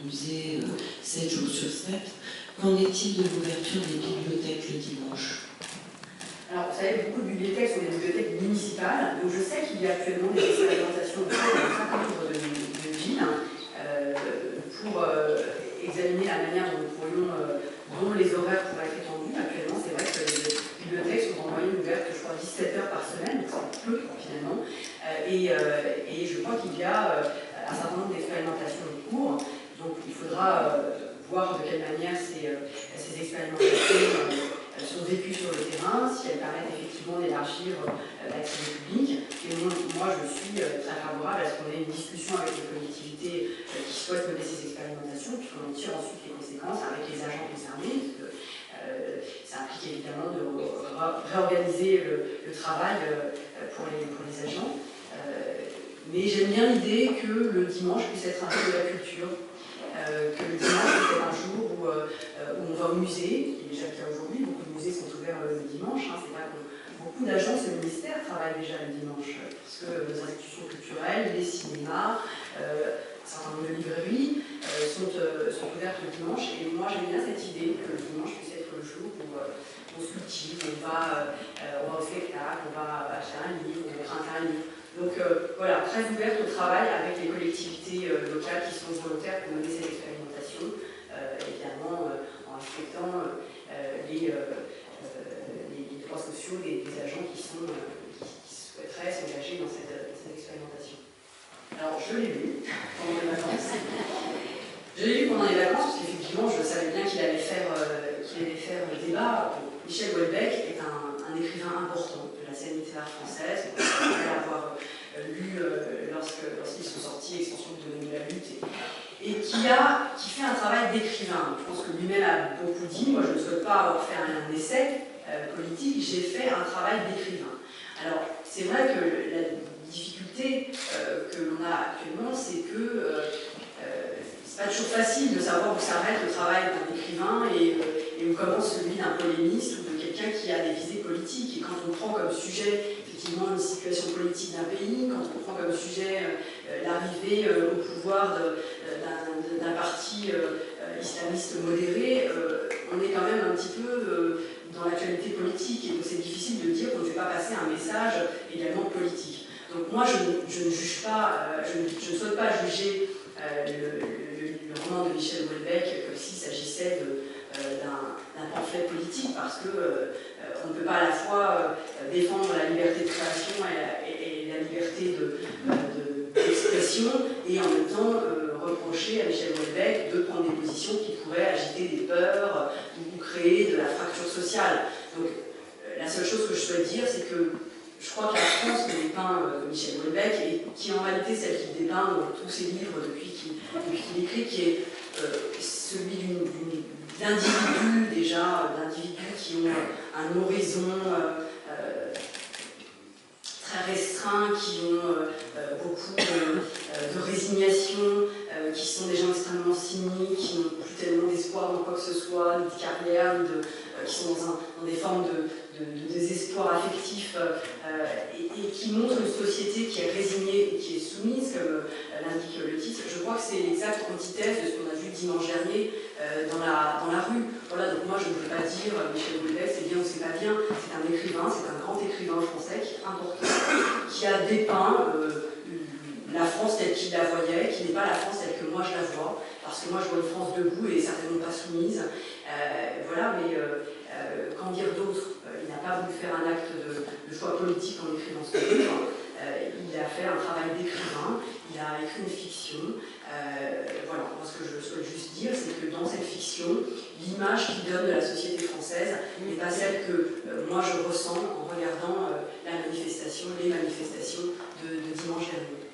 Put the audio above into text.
musée 7 jours sur 7. Qu'en est-il de l'ouverture des bibliothèques le dimanche? Alors, vous savez, beaucoup de bibliothèques sont des bibliothèques municipales, donc je sais qu'il y a actuellement des expérimentations dans un certain nombre de villes pour examiner la manière dont les horaires pourraient être étendus. Actuellement, c'est vrai que les bibliothèques sont en moyenne ouvertes, je crois, 17 heures par semaine, donc c'est peu finalement. Et je crois qu'il y a un certain nombre d'expérimentations en cours, donc il faudra voir de quelle manière ces expérimentations sont vécues sur le terrain, si elles permettent effectivement d'élargir l'accès public. Et moi, je suis très favorable à ce qu'on ait une discussion avec les collectivités qui souhaitent mener ces expérimentations, puis qu'on en tire ensuite les conséquences avec les agents concernés, parce que ça implique évidemment de réorganiser le travail pour les agents. Mais j'aime bien l'idée que le dimanche puisse être un jour de la culture, que le dimanche puisse être un jour où on va au musée, qui est déjà le cas aujourd'hui, beaucoup de musées sont ouverts le dimanche, c'est vrai que beaucoup d'agences et ministères travaillent déjà le dimanche, parce que nos institutions culturelles, les cinémas, un certain nombre de librairies sont ouvertes le dimanche, et moi j'aime bien cette idée que le dimanche puisse être le jour où on se cultive, on va au spectacle, on va acheter un livre, on emprunte un livre. Donc voilà, très ouverte au travail avec les collectivités locales qui sont volontaires pour mener cette expérimentation, évidemment en respectant les droits sociaux des agents qui souhaiteraient s'engager dans cette expérimentation. Alors je l'ai lu pendant les vacances. Je l'ai lu pendant les vacances parce qu'effectivement je savais bien qu'il allait faire débat. Michel Houellebecq est un écrivain important de la scène littéraire française, après l'avoir lu lorsqu'ils sont sortis, Extension de la lutte, et qui fait un travail d'écrivain. Je pense que lui-même a beaucoup dit, moi je ne souhaite pas avoir fait un essai politique, j'ai fait un travail d'écrivain. Alors c'est vrai que la difficulté que l'on a actuellement, c'est que c'est pas toujours facile de savoir où s'arrête le travail d'un écrivain et où commence celui d'un polémiste ou de quelqu'un qui a des visées politiques. Et quand on prend comme sujet effectivement une situation politique d'un pays, quand on prend comme sujet l'arrivée au pouvoir d'un parti islamiste modéré, on est quand même un petit peu dans l'actualité politique et donc c'est difficile de dire qu'on ne fait pas passer un message également politique. Donc moi je ne juge pas, je ne souhaite pas juger le roman de Michel Houellebecq comme s'il s'agissait d'un pamphlet politique, parce qu'on ne peut pas à la fois défendre la liberté de création et la liberté d'expression et en même temps reprocher à Michel Houellebecq de prendre des positions qui pourraient agiter des peurs ou créer de la fracture sociale. Donc la seule chose que je souhaite dire, c'est que je crois que la France que dépeint Michel Houellebecq, et qui en réalité celle qu'il dépeint dans tous ses livres depuis qu'il écrit, qui est celui d'individus qui ont un horizon très restreint, qui ont beaucoup de résignation, qui sont des gens extrêmement cyniques, qui n'ont plus tellement d'espoir dans quoi que ce soit, ni de carrière, qui sont dans des formes de désespoir affectif et qui montrent une société qui est résignée et qui est soumise, comme l'indique le titre. Je crois que c'est l'exacte antithèse de ce qu'on a vu dimanche dernier dans la rue. Voilà, donc moi je ne veux pas dire Michel Houellebecq c'est bien ou c'est pas bien, c'est un écrivain, c'est un grand écrivain français qui est important, qui a dépeint la France telle qu'il la voyait, qui n'est pas la France telle que moi je la vois, parce que moi je vois une France debout et certainement pas soumise. Voilà, mais qu'en dire d'autre? Il n'a pas voulu faire un acte de choix politique en écrivant ce livre. Il a fait un travail d'écrivain, il a écrit une fiction. Voilà, moi ce que je souhaite juste dire, c'est que dans cette fiction, l'image qu'il donne de la société française n'est pas celle que moi je ressens en regardant les manifestations de dimanche dernier.